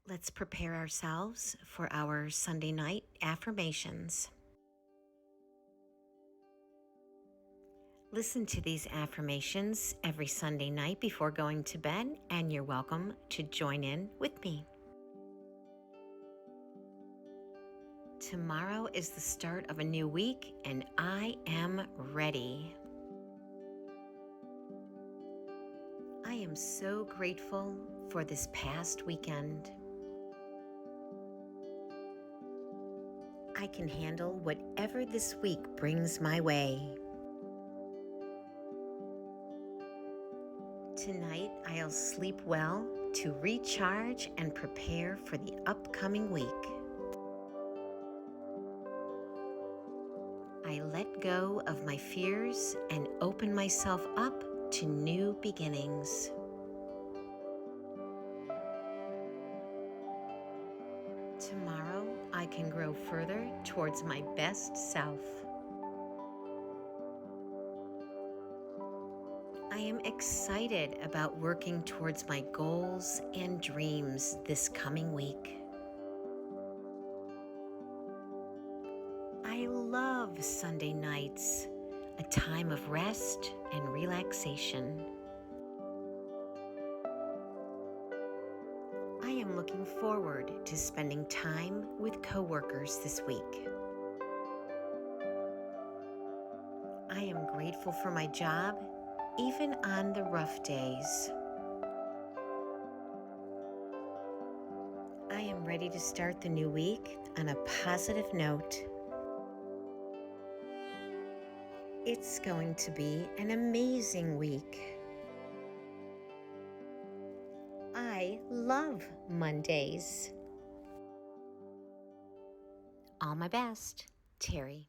Let's prepare ourselves for our Sunday night affirmations. Listen to these affirmations every Sunday night before going to bed, and you're welcome to join in with me. Tomorrow is the start of a new week, and I am ready. I am so grateful for this past weekend. I can handle whatever this week brings my way. Tonight, I'll sleep well to recharge and prepare for the upcoming week. I let go of my fears and open myself up to new beginnings. Tomorrow, I can grow further towards my best self. I am excited about working towards my goals and dreams this coming week. I love Sunday nights, a time of rest and relaxation. I am looking forward to spending time with coworkers this week. I am grateful for my job, even on the rough days. I am ready to start the new week on a positive note. It's going to be an amazing week. I love Mondays. All my best, Teri.